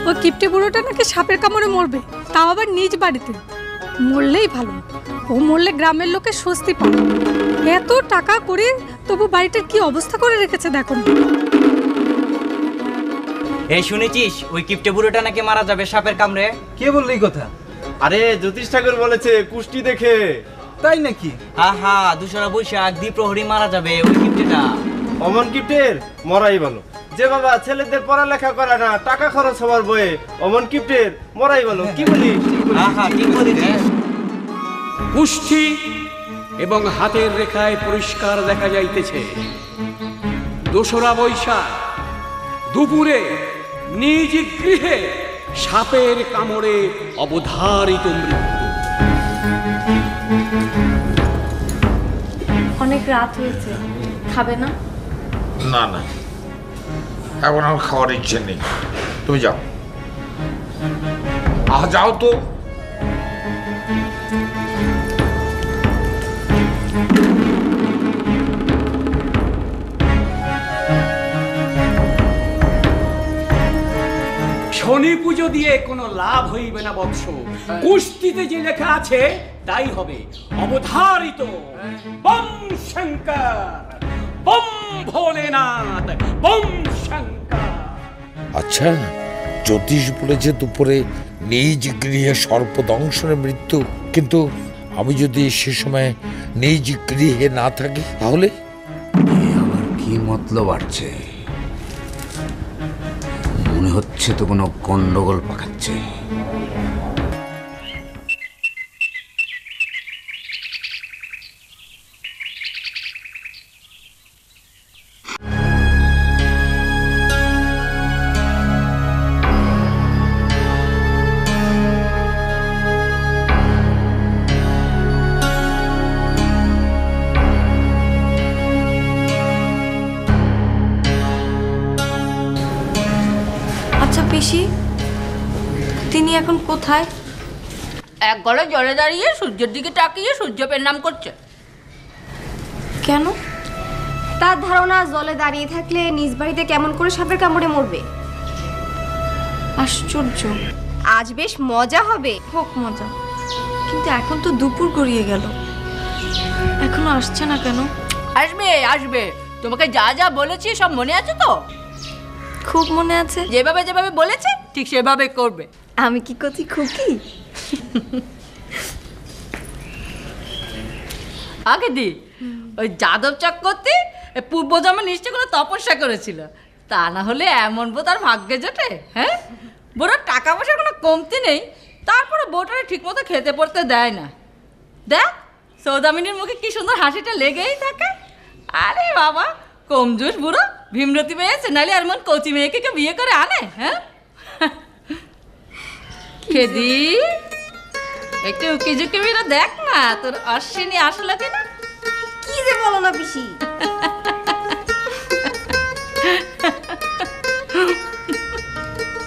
ওই কিপটে বুড়োটা নাকি সাপের কামড়ে মরবে, তাও আবার নিজ বাড়িতে। মরলেই ভালো, ও মরলে গ্রামের লোকে স্বস্তি পাবে। এত টাকা করে তবু বাড়িটার কি অবস্থা করে রেখেছে দেখো না। এই শুনেছিস ওই কিপটে বুড়োটা নাকি মারা যাবে সাপের কামড়ে? কে বললি এই কথা? আরে জ্যোতিষ ঠাকুর বলেছে কুষ্টি দেখে। তাই নাকি? আহা, দুশরা বৈশাখ দ্বিপ্রহরী মারা যাবে ওই কিপটেটা। অমন কিপ্টের মরাই ভালো। যে বাবা ছেলেদের পড়ালেখা করে না, টাকা খরচ হওয়ার বয়ে, অমন কিপ্টের মরাই ভালো। কি বলিস? আহা, ঠিক বলেছিস। কুষ্ঠি এবং হাতের রেখায় পরিষ্কার দেখা যাইতেছে। দোসরা বৈশাখ দুপুরে নিজ গৃহে সাপের কামড়ে অবধারিত মৃত্যু। অনেক রাত হয়েছে, খাবে না? না না, এখন আমার খাওয়ার ইচ্ছে নেই, তুমি যাও। যাও তো। শনি পুজো দিয়ে কোনো লাভ হইবে না বৎস। কুষ্টিতে যে লেখা আছে তাই হবে। অবধারিত বম শঙ্কর, বম ভোলেনাথ, বম শঙ্কর। আচ্ছা, জ্যোতিষ বলেছে দুপুরে নিজ গৃহে সর্পদংশনে মৃত্যু, কিন্তু আমি যদি সে সময় নিজ গৃহে না থাকি তাহলে? আমার কি মতলব আসছে? মনে হচ্ছে তো কোনো গন্ডগোল পাকাচ্ছে। পিসি, তিনি এখন কোথায়? এক গলা জলে দাঁড়িয়ে সূর্যের দিকে তাকিয়ে সূর্য প্রণাম করছে। কেন? তার ধারণা জলে দাঁড়িয়ে থাকলে নিজ বাড়িতে কেমন করে সাপের কামড়ে মরবে। আশ্চর্য। আজ বেশ মজা হবে। হোক মজা, কিন্তু এখন তো দুপুর গড়িয়ে গেল, এখনো আসছে না কেন? আসবে আসবে, তোমাকে যা যা বলেছি সব মনে আছে তো? খুব মনে আছে। যেভাবে যেভাবে বলেছে ঠিক সেভাবে করবে। আমি কি করছি খুকি? আগে দি ওই যাদব চক্রবর্তী পূর্বজন্মে নিশ্চয় কোনো তপস্যা করেছিল, তা না হলে এমন বউ তার ভাগ্যে জোটে? হ্যাঁ, বউটার টাকা পয়সা কোনো কমতি নেই, তারপরে বউটারে ঠিক মতো খেতে পড়তে দেয় না। দেখ সৌদামিনীর মুখে কি সুন্দর হাসিটা লেগেই থাকে। আরে বাবা, কমজোর বুড়ো ভীমরতি পেয়েছে, নাহলে আর মন কচি মেয়েকে কেউ বিয়ে করে আনে? হ্যাঁ, খেদি একটু উকি ঝুঁকি মেয়েরা দেখ না, তোর অশ্বিনী আসলো কিনা। কি যে বলো না পিসি।